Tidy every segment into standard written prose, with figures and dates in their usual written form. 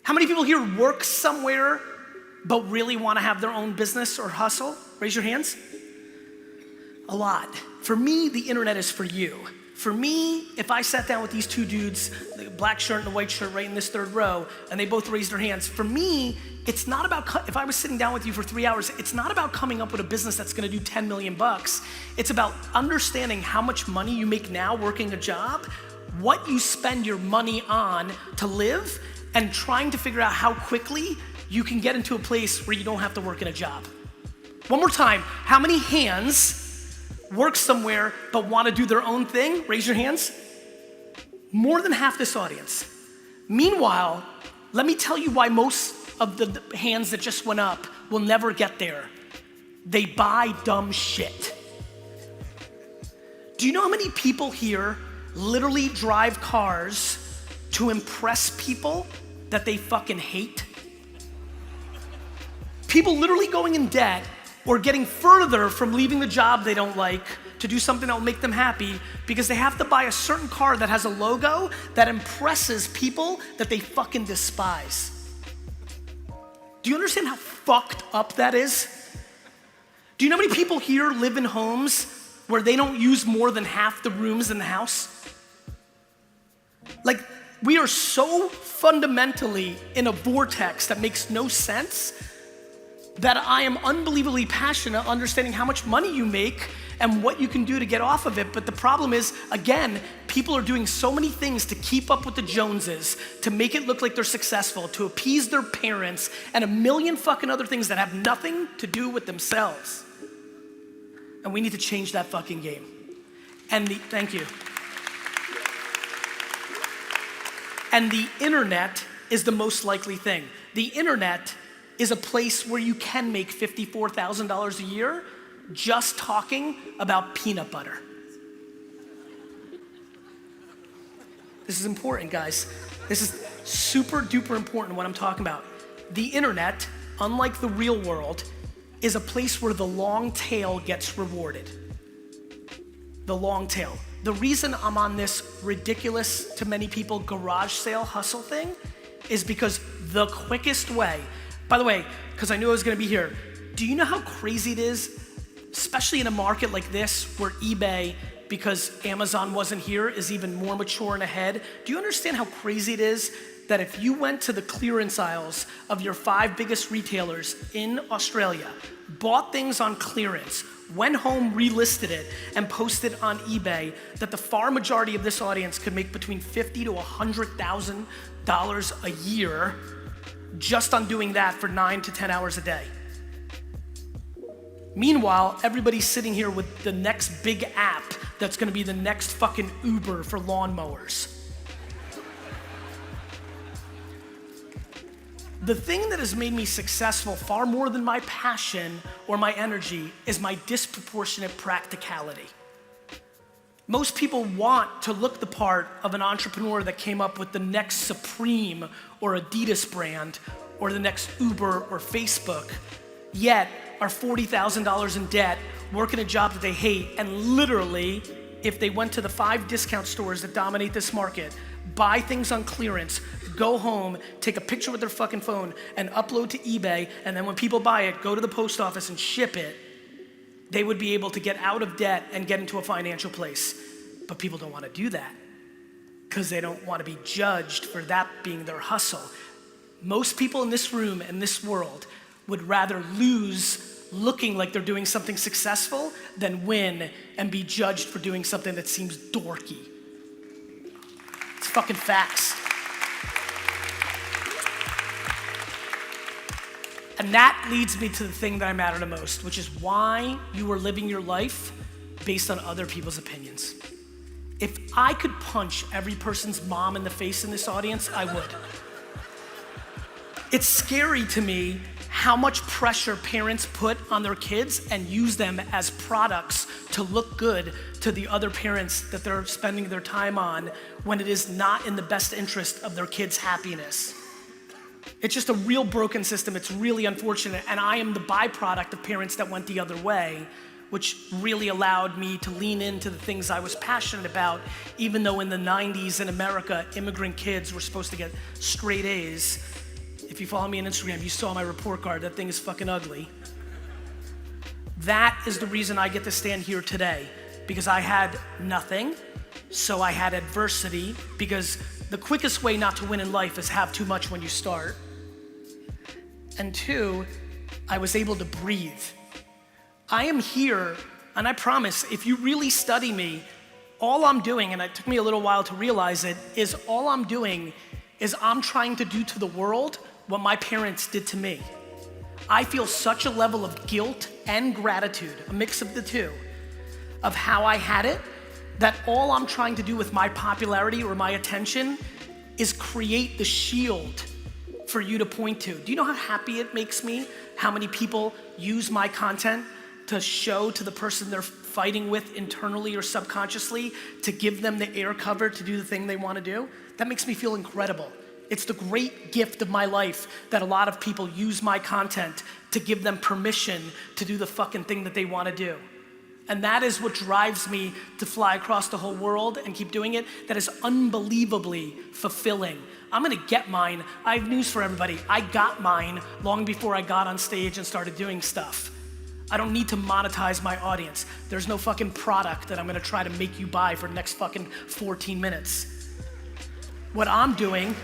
How many people here work somewhere but really want to have their own business or hustle? Raise your hands. A lot. For me, the internet is for you. For me, if I sat down with these two dudes, the black shirt and the white shirt right in this third row, and they both raised their hands, for me, it's not about, if I was sitting down with you for 3 hours, it's not about coming up with a business that's gonna do 10 million bucks. It's about understanding how much money you make now working a job, what you spend your money on to live, and trying to figure out how quickly you can get into a place where you don't have to work in a job. One more time, how many hands work somewhere but want to do their own thing? Raise your hands. More than half this audience. Meanwhile, let me tell you why most of the hands that just went up will never get there. They buy dumb shit. Do you know how many people here literally drive cars to impress people that they fucking hate? People literally going in debt or getting further from leaving the job they don't like to do something that will make them happy because they have to buy a certain car that has a logo that impresses people that they fucking despise. Do you understand how fucked up that is? Do you know how many people here live in homes where they don't use more than half the rooms in the house? Like, we are so fundamentally in a vortex that makes no sense that I am unbelievably passionate understanding how much money you make and what you can do to get off of it. But the problem is, again, people are doing so many things to keep up with the Joneses, to make it look like they're successful, to appease their parents, and a million fucking other things that have nothing to do with themselves. And we need to change that fucking game. Thank you. And the internet is the most likely thing. The internet is a place where you can make $54,000 a year just talking about peanut butter. This is important, guys. This is super duper important what I'm talking about. The internet, unlike the real world, is a place where the long tail gets rewarded. The long tail. The reason I'm on this ridiculous to many people garage sale hustle thing is because the quickest way, by the way, because I knew I was gonna be here, do you know how crazy it is, especially in a market like this where eBay, because Amazon wasn't here, is even more mature and ahead? Do you understand how crazy it is that if you went to the clearance aisles of your 5 biggest retailers in Australia, bought things on clearance, went home, relisted it, and posted on eBay, that the far majority of this audience could make between $50,000 to $100,000 a year just on doing that for 9 to 10 hours a day. Meanwhile, everybody's sitting here with the next big app that's gonna be the next fucking Uber for lawnmowers. The thing that has made me successful far more than my passion or my energy is my disproportionate practicality. Most people want to look the part of an entrepreneur that came up with the next Supreme or Adidas brand or the next Uber or Facebook, yet are $40,000 in debt, working a job that they hate, and literally, if they went to the 5 discount stores that dominate this market, buy things on clearance, go home, take a picture with their fucking phone, and upload to eBay, and then when people buy it, go to the post office and ship it, they would be able to get out of debt and get into a financial place. But people don't want to do that because they don't want to be judged for that being their hustle. Most people in this room and this world would rather lose looking like they're doing something successful than win and be judged for doing something that seems dorky. It's fucking facts. And that leads me to the thing that I matter the most, which is why you are living your life based on other people's opinions. If I could punch every person's mom in the face in this audience, I would. It's scary to me how much pressure parents put on their kids and use them as products to look good to the other parents that they're spending their time on when it is not in the best interest of their kids' happiness. It's just a real broken system. It's really unfortunate. And I am the byproduct of parents that went the other way, which really allowed me to lean into the things I was passionate about, even though in the 90s in America, immigrant kids were supposed to get straight A's. If you follow me on Instagram, you saw my report card. That thing is fucking ugly. That is the reason I get to stand here today, because I had nothing, so I had adversity, because the quickest way not to win in life is have too much when you start. And two, I was able to breathe. I am here, and I promise, if you really study me, all I'm doing, and it took me a little while to realize it, is all I'm doing is I'm trying to do to the world what my parents did to me. I feel such a level of guilt and gratitude, a mix of the two, of how I had it, that all I'm trying to do with my popularity or my attention is create the shield for you to point to. Do you know how happy it makes me how many people use my content to show to the person they're fighting with internally or subconsciously to give them the air cover to do the thing they want to do? That makes me feel incredible. It's the great gift of my life that a lot of people use my content to give them permission to do the fucking thing that they want to do. And that is what drives me to fly across the whole world and keep doing it. That is unbelievably fulfilling. I'm gonna get mine. I have news for everybody. I got mine long before I got on stage and started doing stuff. I don't need to monetize my audience. There's no fucking product that I'm gonna try to make you buy for the next fucking 14 minutes. What I'm doing,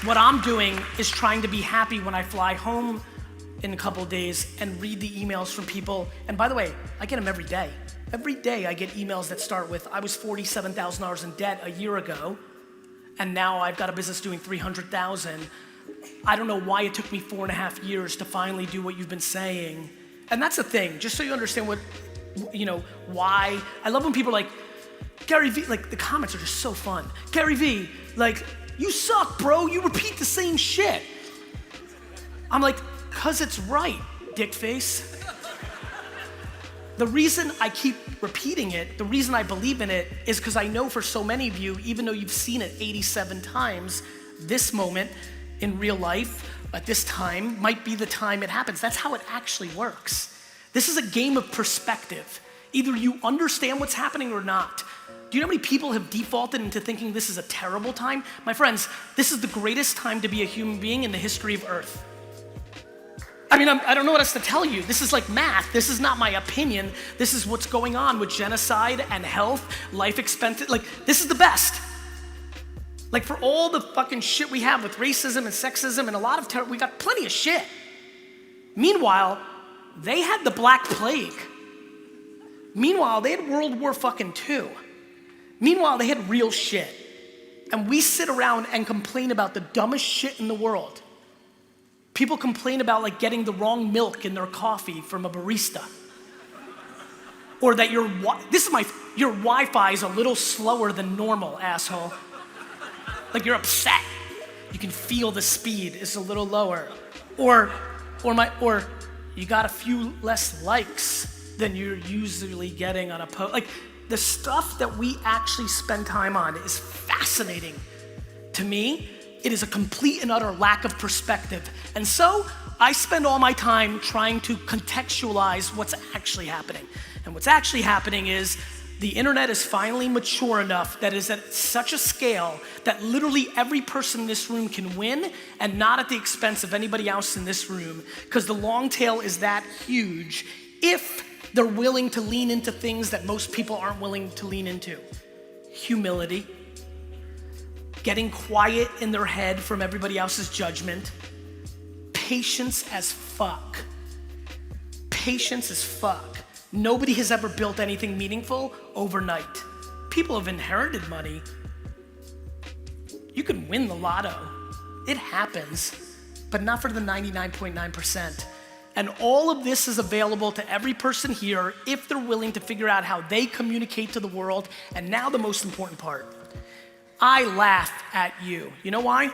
what I'm doing is trying to be happy when I fly home in a couple of days and read the emails from people. And by the way, I get them every day. Every day I get emails that start with, I was $47,000 in debt a year ago, and now I've got a business doing 300,000. I don't know why it took me 4.5 years to finally do what you've been saying. And that's the thing, just so you understand what, why. I love when people are like, Garyvee, like the comments are just so fun. Garyvee, like, you suck, bro, you repeat the same shit. I'm like, cause it's right, dick face. The reason I keep repeating it, the reason I believe in it, is because I know for so many of you, even though you've seen it 87 times, this moment in real life, at this time, might be the time it happens. That's how it actually works. This is a game of perspective. Either you understand what's happening or not. Do you know how many people have defaulted into thinking this is a terrible time? My friends, this is the greatest time to be a human being in the history of Earth. I mean, I don't know what else to tell you. This is like math. This is not my opinion. This is what's going on with genocide and health, life expectancy. Like, this is the best. Like, for all the fucking shit we have with racism and sexism and a lot of terror, we got plenty of shit. Meanwhile, they had the Black Plague. Meanwhile, they had World War fucking II. Meanwhile, they had real shit. And we sit around and complain about the dumbest shit in the world. People complain about like getting the wrong milk in their coffee from a barista. Or that your Wi-Fi is a little slower than normal, asshole. Like you're upset. You can feel the speed is a little lower. Or you got a few less likes than you're usually getting on a post. Like the stuff that we actually spend time on is fascinating to me. It is a complete and utter lack of perspective. And so I spend all my time trying to contextualize what's actually happening. And what's actually happening is the internet is finally mature enough that is at such a scale that literally every person in this room can win, and not at the expense of anybody else in this room, because the long tail is that huge if they're willing to lean into things that most people aren't willing to lean into. Humility. Getting quiet in their head from everybody else's judgment. Patience as fuck. Patience as fuck. Nobody has ever built anything meaningful overnight. People have inherited money. You can win the lotto. It happens, but not for the 99.9%. And all of this is available to every person here if they're willing to figure out how they communicate to the world. And now the most important part. I laugh at you. You know why?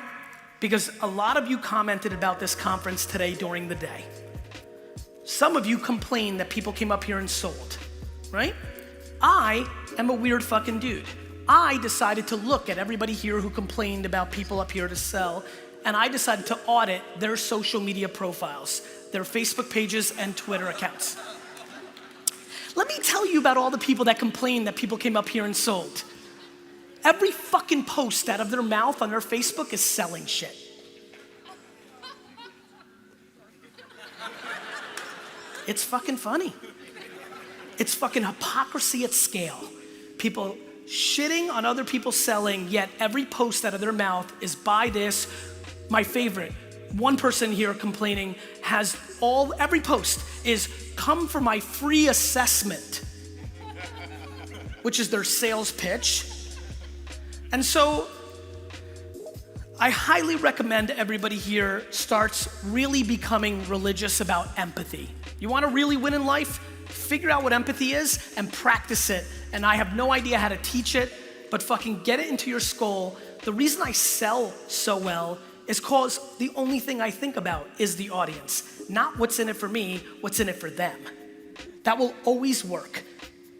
Because a lot of you commented about this conference today during the day. Some of you complained that people came up here and sold, right? I am a weird fucking dude. I decided to look at everybody here who complained about people up here to sell, and I decided to audit their social media profiles, their Facebook pages and Twitter accounts. Let me tell you about all the people that complained that people came up here and sold. every fucking post out of their mouth on their Facebook is selling shit. It's fucking funny. It's fucking hypocrisy at scale. People shitting on other people selling, yet every post out of their mouth is buy this. My favorite, one person here complaining has every post is come for my free assessment, which is their sales pitch. And so I highly recommend everybody here starts really becoming religious about empathy. You wanna really win in life? Figure out what empathy is and practice it. And I have no idea how to teach it, but fucking get it into your skull. The reason I sell so well is cause the only thing I think about is the audience. Not what's in it for me, what's in it for them. That will always work.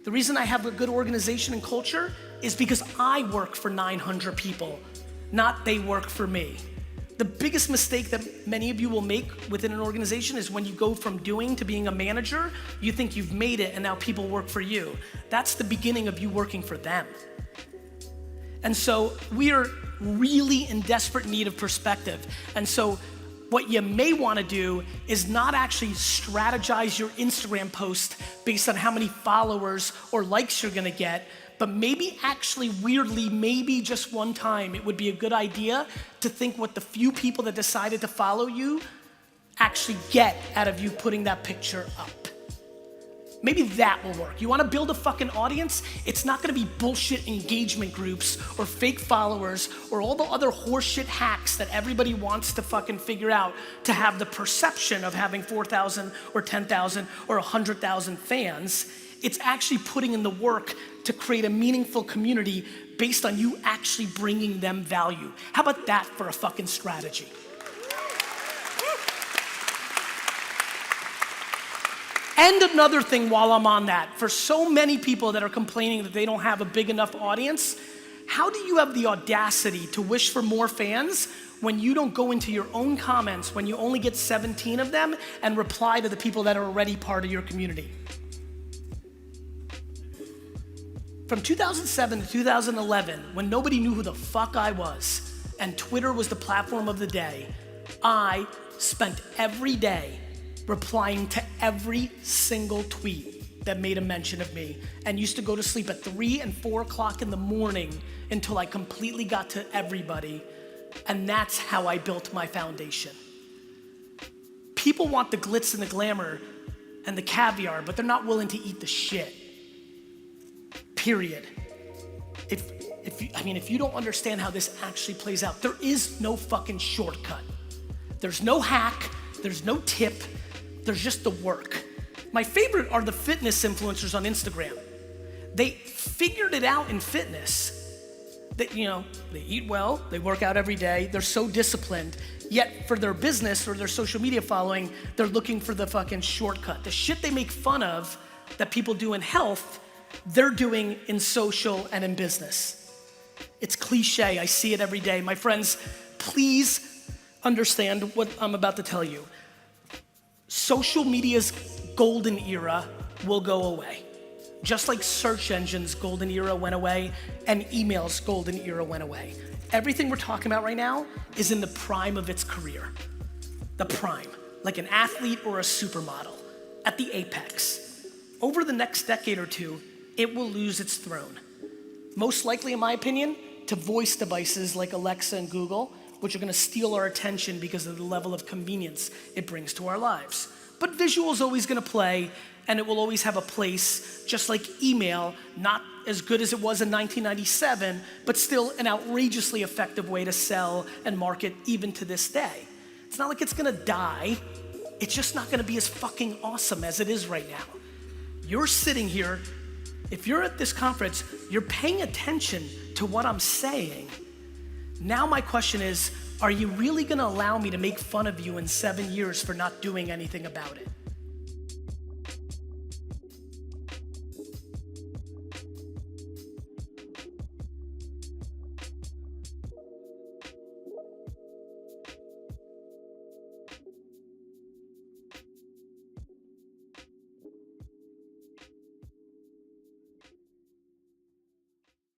The reason I have a good organization and culture is because I work for 900 people, not they work for me. The biggest mistake that many of you will make within an organization is when you go from doing to being a manager, you think you've made it and now people work for you. That's the beginning of you working for them. And so we are really in desperate need of perspective. And so what you may wanna do is not actually strategize your Instagram post based on how many followers or likes you're gonna get, but maybe actually weirdly, maybe just one time, it would be a good idea to think what the few people that decided to follow you actually get out of you putting that picture up. Maybe that will work. You wanna build a fucking audience? It's not gonna be bullshit engagement groups or fake followers or all the other horseshit hacks that everybody wants to fucking figure out to have the perception of having 4,000 or 10,000 or 100,000 fans. It's actually putting in the work to create a meaningful community based on you actually bringing them value. How about that for a fucking strategy? And another thing while I'm on that, for so many people that are complaining that they don't have a big enough audience, how do you have the audacity to wish for more fans when you don't go into your own comments, when you only get 17 of them and reply to the people that are already part of your community? From 2007 to 2011, when nobody knew who the fuck I was, and Twitter was the platform of the day, I spent every day replying to every single tweet that made a mention of me, and used to go to sleep at 3 and 4 o'clock in the morning until I completely got to everybody, and that's how I built my foundation. People want the glitz and the glamour and the caviar, but they're not willing to eat the shit. Period. If you don't understand how this actually plays out, there is no fucking shortcut. There's no hack, there's no tip, there's just the work. My favorite are the fitness influencers on Instagram. They figured it out in fitness. They eat well, they work out every day, they're so disciplined, yet for their business or their social media following, they're looking for the fucking shortcut. The shit they make fun of that people do in health, they're doing in social and in business. It's cliche, I see it every day. My friends, please understand what I'm about to tell you. Social media's golden era will go away. Just like search engines' golden era went away and email's golden era went away. Everything we're talking about right now is in the prime of its career. The prime, like an athlete or a supermodel, at the apex. Over the next decade or two, it will lose its throne. Most likely, in my opinion, to voice devices like Alexa and Google, which are gonna steal our attention because of the level of convenience it brings to our lives. But visual is always gonna play, and it will always have a place, just like email, not as good as it was in 1997, but still an outrageously effective way to sell and market even to this day. It's not like it's gonna die, it's just not gonna be as fucking awesome as it is right now. You're sitting here, if you're at this conference, you're paying attention to what I'm saying. Now my question is, are you really gonna allow me to make fun of you in 7 years for not doing anything about it?